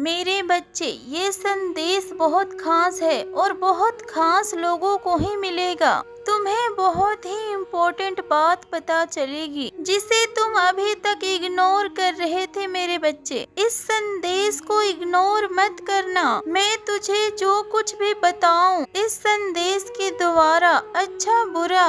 मेरे बच्चे, ये संदेश बहुत खास है और बहुत खास लोगों को ही मिलेगा। तुम्हें बहुत ही इम्पोर्टेंट बात पता चलेगी जिसे तुम अभी तक इग्नोर कर रहे थे मेरे बच्चे। इस संदेश को इग्नोर मत करना। मैं तुझे जो कुछ भी बताऊं इस संदेश के द्वारा, अच्छा बुरा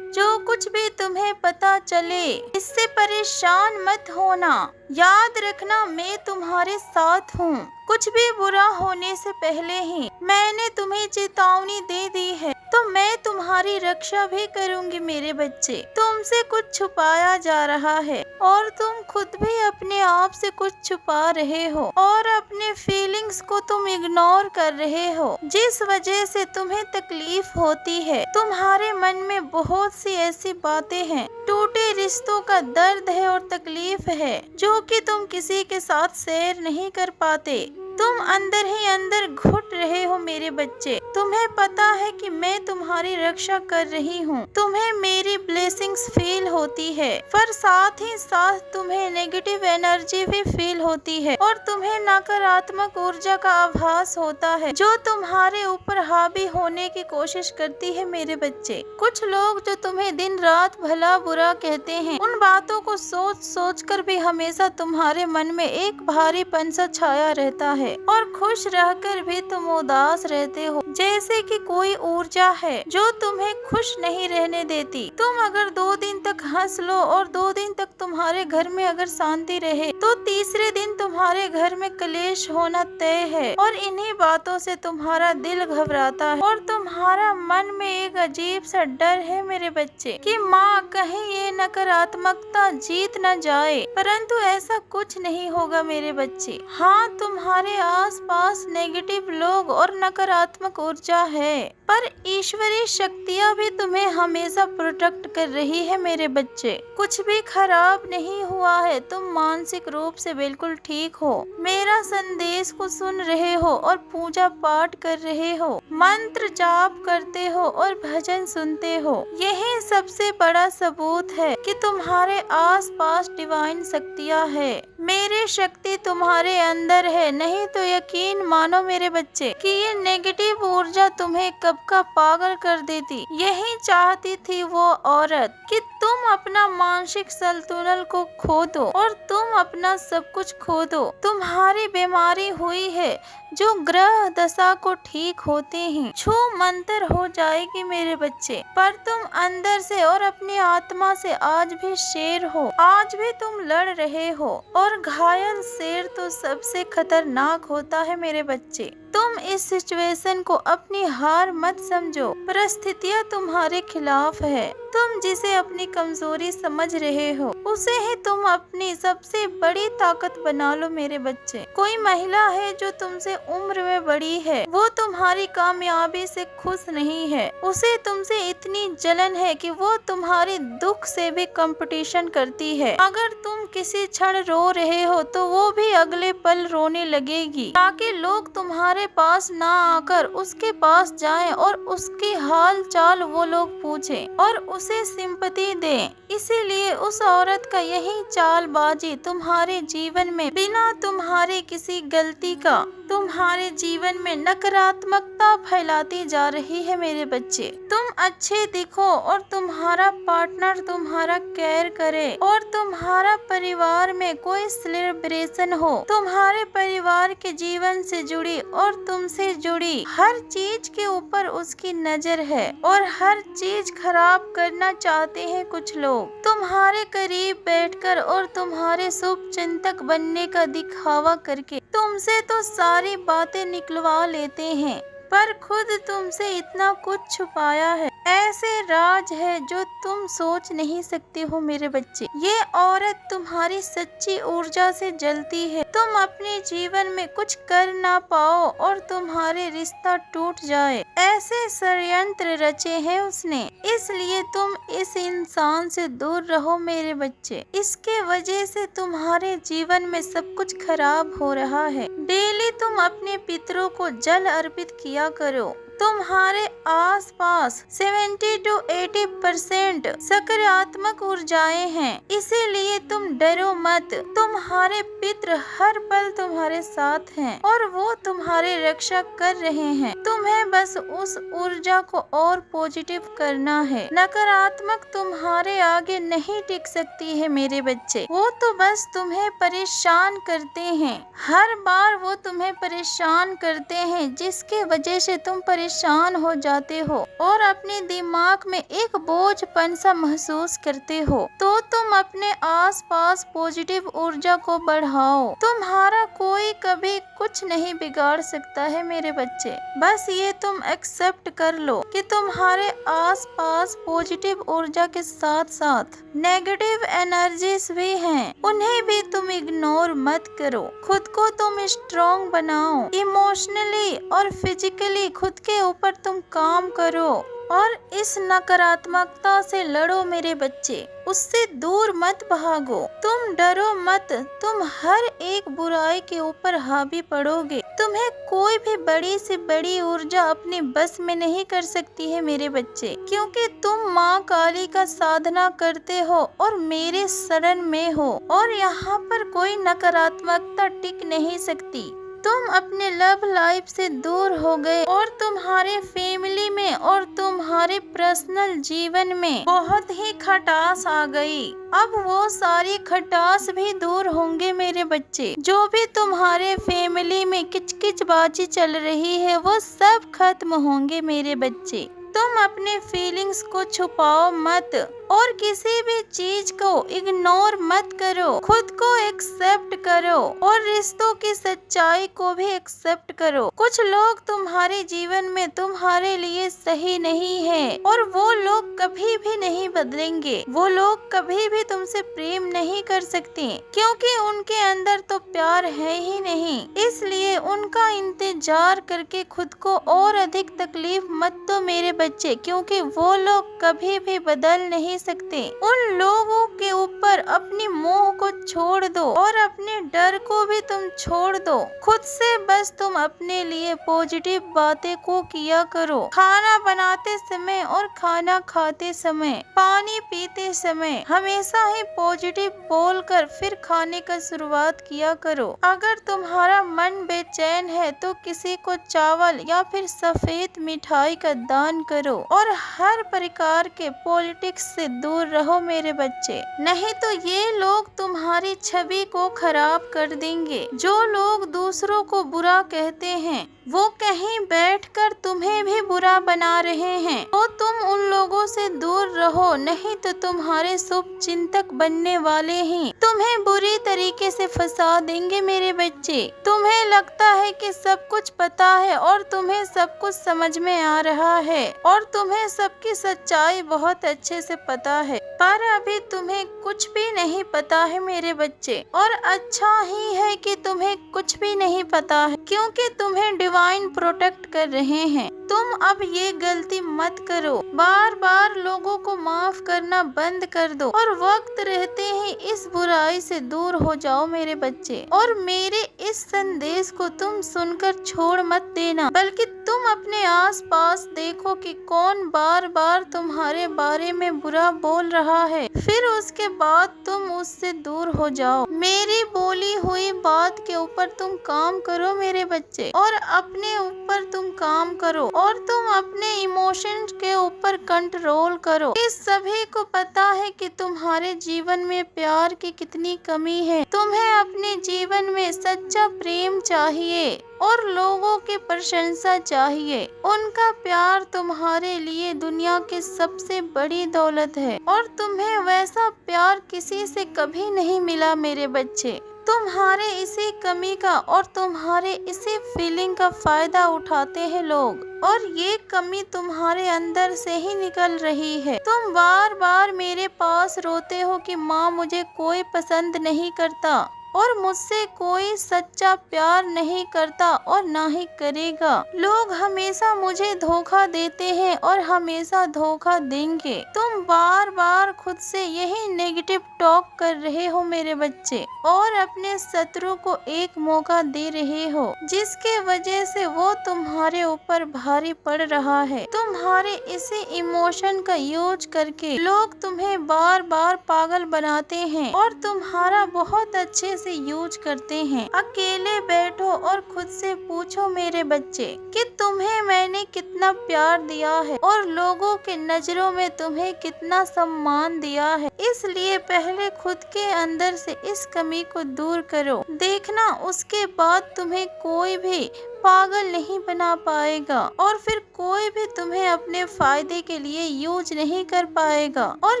जो कुछ भी तुम्हें पता चले, इससे परेशान मत होना। याद रखना, मैं तुम्हारे साथ हूँ। कुछ भी बुरा होने से पहले ही मैंने तुम्हें चेतावनी दे दी है, तो मैं तुम्हारी रक्षा भी करूंगी मेरे बच्चे। तुमसे कुछ छुपाया जा रहा है और तुम खुद भी अपने आप से कुछ छुपा रहे हो और अपने फीलिंग्स को तुम इग्नोर कर रहे हो, जिस वजह से तुम्हें तकलीफ होती है। तुम्हारे मन में बहुत सी ऐसी बातें हैं, टूटे रिश्तों का दर्द है और तकलीफ है जो कि तुम किसी के साथ शेयर नहीं कर पाते। तुम अंदर ही अंदर घुट रहे हो मेरे बच्चे। तुम्हें पता है कि मैं तुम्हारी रक्षा कर रही हूँ, तुम्हें मेरी ब्लेसिंग्स फील होती है, पर साथ ही साथ तुम्हें नेगेटिव एनर्जी भी फील होती है और तुम्हें नकारात्मक ऊर्जा का आभास होता है जो तुम्हारे ऊपर हावी होने की कोशिश करती है मेरे बच्चे। कुछ लोग जो तुम्हें दिन रात भला बुरा कहते हैं, उन बातों को सोच सोच कर भी हमेशा तुम्हारे मन में एक भारीपन सा छाया रहता है और खुश रहकर भी तुम उदास रहते हो, जैसे कि कोई ऊर्जा है जो तुम्हें खुश नहीं रहने देती। तुम अगर 2 दिन तक हंस लो और 2 दिन तक तुम्हारे घर में अगर शांति रहे, तो तीसरे दिन तुम्हारे घर में क्लेश होना तय है और इन्हीं बातों से तुम्हारा दिल घबराता है और तुम्हारा मन में एक अजीब सा डर है मेरे बच्चे कि माँ कहीं ये नकारात्मकता जीत न जाए। परंतु ऐसा कुछ नहीं होगा मेरे बच्चे। हाँ, तुम्हारे आसपास नेगेटिव लोग और नकारात्मक ऊर्जा है, पर ईश्वरीय शक्तियाँ भी तुम्हें हमेशा प्रोटेक्ट कर रही है मेरे बच्चे। कुछ भी खराब नहीं हुआ है, तुम मानसिक रूप से बिल्कुल ठीक हो। मेरा संदेश को सुन रहे हो और पूजा पाठ कर रहे हो, मंत्र जाप करते हो और भजन सुनते हो। यही सबसे बड़ा सबूत है कि तुम्हारे आसपास डिवाइन शक्तियाँ है। मेरी शक्ति तुम्हारे अंदर है। नहीं तो यकीन मानो मेरे बच्चे कि ये नेगेटिव ऊर्जा तुम्हें कब का पागल कर देती। यही चाहती थी वो औरत कि तुम अपना मानसिक संतुलन को खो दो और तुम अपना सब कुछ खो दो। तुम्हारी बीमारी हुई है जो ग्रह दशा को ठीक होते ही छू मंतर हो जाएगी मेरे बच्चे, पर तुम अंदर से और अपनी आत्मा से आज भी शेर हो। आज भी तुम लड़ रहे हो और घायल शेर तो सबसे खतरनाक होता है मेरे बच्चे। तुम इस सिचुएशन को अपनी हार मत समझो। परिस्थितियाँ तुम्हारे खिलाफ है। तुम जिसे अपनी कमजोरी समझ रहे हो, उसे ही तुम अपनी सबसे बड़ी ताकत बना लो मेरे बच्चे। कोई महिला है जो तुमसे उम्र में बड़ी है, वो तुम्हारी कामयाबी से खुश नहीं है। उसे तुमसे इतनी जलन है कि वो तुम्हारी दुख से भी कंपटीशन करती है। अगर तुम किसी क्षण रो रहे हो तो वो भी अगले पल रोने लगेगी, ताकि लोग तुम्हारे पास ना आकर उसके पास जाएं और उसकी हाल चाल वो लोग पूछें और उसे सिंपैथी दें। इसीलिए उस औरत का यही चालबाजी तुम्हारे जीवन में बिना तुम्हारे किसी गलती का तुम्हारे जीवन में नकारात्मकता फैलाती जा रही है मेरे बच्चे। तुम अच्छे दिखो और तुम्हारा पार्टनर तुम्हारा केयर करे और तुम्हारा परिवार में कोई सेलिब्रेशन हो। तुम्हारे परिवार के जीवन से जुड़ी और तुमसे जुड़ी हर चीज के ऊपर उसकी नजर है और हर चीज खराब करना चाहते हैं कुछ लोग। तुम्हारे करीब बैठकर और तुम्हारे शुभ चिंतक बनने का दिखावा करके तुमसे तो सारी बातें निकलवा लेते हैं, पर खुद तुमसे इतना कुछ छुपाया है। ऐसे राज है जो तुम सोच नहीं सकते हो मेरे बच्चे। ये औरत तुम्हारी सच्ची ऊर्जा से जलती है। तुम अपने जीवन में कुछ कर ना पाओ और तुम्हारे रिश्ता टूट जाए, ऐसे षड्यंत्र रचे हैं उसने। इसलिए तुम इस इंसान से दूर रहो मेरे बच्चे। इसके वजह से तुम्हारे जीवन में सब कुछ खराब हो रहा है। डेली तुम अपने पितरों को जल अर्पित किया करो। तुम्हारे आसपास 70 to 80% सकारात्मक ऊर्जाएं हैं, इसीलिए तुम डरो मत। तुम्हारे पितृ हर पल तुम्हारे साथ हैं और वो तुम्हारी रक्षा कर रहे हैं। तुम्हें बस उस ऊर्जा को और पॉजिटिव करना है। नकारात्मक तुम्हारे आगे नहीं टिक सकती है मेरे बच्चे। वो तो बस तुम्हें परेशान करते हैं। हर बार वो तुम्हें परेशान करते हैं, जिसके वजह से तुम परेशान हो जाते हो और अपने दिमाग में एक बोझपन सा महसूस करते हो। तो तुम अपने आसपास पॉजिटिव ऊर्जा को बढ़ाओ। तुम्हारा कोई कभी कुछ नहीं बिगाड़ सकता है मेरे बच्चे। बस ये तुम एक्सेप्ट कर लो कि तुम्हारे आसपास पॉजिटिव ऊर्जा के साथ साथ नेगेटिव एनर्जीज भी हैं, उन्हें भी तुम इग्नोर मत करो। खुद को तुम स्ट्रॉन्ग बनाओ। इमोशनली और फिजिकली खुद के ऊपर तुम काम करो और इस नकारात्मकता से लड़ो मेरे बच्चे। उससे दूर मत भागो। तुम डरो मत। तुम हर एक बुराई के ऊपर हावी पड़ोगे। तुम्हें कोई भी बड़ी से बड़ी ऊर्जा अपने बस में नहीं कर सकती है मेरे बच्चे, क्योंकि तुम माँ काली का साधना करते हो और मेरे शरण में हो और यहाँ पर कोई नकारात्मकता टिक नहीं सकती। तुम अपने लव लाइफ से दूर हो गए और तुम्हारे फैमिली में और तुम्हारे पर्सनल जीवन में बहुत ही खटास आ गई। अब वो सारी खटास भी दूर होंगे मेरे बच्चे। जो भी तुम्हारे फैमिली में किचकिचबाजी चल रही है वो सब खत्म होंगे मेरे बच्चे। तुम अपने फीलिंग्स को छुपाओ मत और किसी भी चीज को इग्नोर मत करो। खुद को एक्सेप्ट करो और रिश्तों की सच्चाई को भी एक्सेप्ट करो। कुछ लोग तुम्हारे जीवन में तुम्हारे लिए सही नहीं है और वो लोग कभी भी नहीं बदलेंगे। वो लोग कभी भी तुमसे प्रेम नहीं कर सकते, क्योंकि उनके अंदर तो प्यार है ही नहीं। इसलिए उनका इंतजार करके खुद को और अधिक तकलीफ मत दो मेरे बच्चे, क्योंकि वो लोग कभी भी बदल नहीं सकते। उन लोगों के ऊपर अपनी मोह को छोड़ दो और अपने डर को भी तुम छोड़ दो। खुद से बस तुम अपने लिए पॉजिटिव बातें को किया करो। खाना बनाते समय और खाना खाते समय, पानी पीते समय हमेशा ही पॉजिटिव बोलकर फिर खाने का शुरुआत किया करो। अगर तुम्हारा मन बेचैन है तो किसी को चावल या फिर सफेद मिठाई का दान करो और हर प्रकार के पॉलिटिक्स से दूर रहो मेरे बच्चे, नहीं तो ये लोग तुम्हारी छवि को खराब कर देंगे। जो लोग दूसरों को बुरा कहते हैं वो कहीं बैठकर तुम्हें भी बुरा बना रहे हैं, तो तुम उन लोगों से दूर रहो, नहीं तो तुम्हारे शुभ चिंतक बनने वाले ही तुम्हें बुरी तरीके से फंसा देंगे मेरे बच्चे। तुम्हें लगता है कि सब कुछ पता है और तुम्हें सब कुछ समझ में आ रहा है और तुम्हें सबकी सच्चाई बहुत अच्छे से पता है, पर अभी तुम्हें कुछ भी नहीं पता है मेरे बच्चे। और अच्छा ही है कि तुम्हें कुछ भी नहीं पता है, क्योंकि तुम्हें डिवाइन प्रोटेक्ट कर रहे हैं। तुम अब ये गलती मत करो। बार बार लोगों को माफ करना बंद कर दो और वक्त रहते ही इस बुराई से दूर हो जाओ मेरे बच्चे। और मेरे इस संदेश को तुम सुनकर छोड़ मत देना, बल्कि तुम अपने आसपास देखो कि कौन बार बार तुम्हारे बारे में बुरा बोल रहा है, फिर उसके बाद तुम उससे दूर हो जाओ। मेरी बोली हुई बात के ऊपर तुम काम करो मेरे बच्चे, और अपने ऊपर तुम काम करो और तुम अपने इमोशंस के ऊपर कंट्रोल करो। इस सभी को पता है कि तुम्हारे जीवन में प्यार की कितनी कमी है। तुम्हें अपने जीवन में सच्चा प्रेम चाहिए और लोगों की प्रशंसा चाहिए। उनका प्यार तुम्हारे लिए दुनिया की सबसे बड़ी दौलत है और तुम्हें वैसा प्यार किसी से कभी नहीं मिला मेरे बच्चे। तुम्हारे इसी कमी का और तुम्हारे इसी फीलिंग का फायदा उठाते हैं लोग, और ये कमी तुम्हारे अंदर से ही निकल रही है। तुम बार बार मेरे पास रोते हो कि माँ मुझे कोई पसंद नहीं करता, और मुझसे कोई सच्चा प्यार नहीं करता और ना ही करेगा। लोग हमेशा मुझे धोखा देते हैं और हमेशा धोखा देंगे। तुम बार बार खुद से यही नेगेटिव टॉक कर रहे हो मेरे बच्चे, और अपने शत्रु को एक मौका दे रहे हो जिसके वजह से वो तुम्हारे ऊपर भारी पड़ रहा है। तुम्हारे इसी इमोशन का यूज करके लोग तुम्हें बार बार पागल बनाते हैं और तुम्हारा बहुत अच्छे से यूज करते हैं। अकेले बैठो और खुद से पूछो मेरे बच्चे कि तुम्हें मैंने कितना प्यार दिया है और लोगों के नजरों में तुम्हें कितना सम्मान दिया है। इसलिए पहले खुद के अंदर से इस कमी को दूर करो, देखना उसके बाद तुम्हें कोई भी पागल नहीं बना पाएगा और फिर कोई भी तुम्हें अपने फायदे के लिए यूज नहीं कर पाएगा और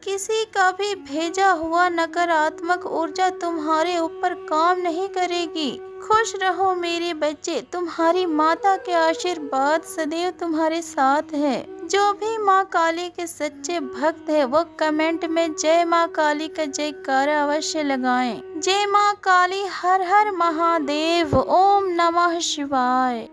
किसी का भी भेजा हुआ नकारात्मक ऊर्जा तुम्हारे ऊपर काम नहीं करेगी। खुश रहो मेरे बच्चे, तुम्हारी माता के आशीर्वाद सदैव तुम्हारे साथ है। जो भी माँ काली के सच्चे भक्त है वो कमेंट में जय माँ काली का जयकारा अवश्य लगाएं। जय माँ काली, हर हर महादेव, ओम नमः शिवाय।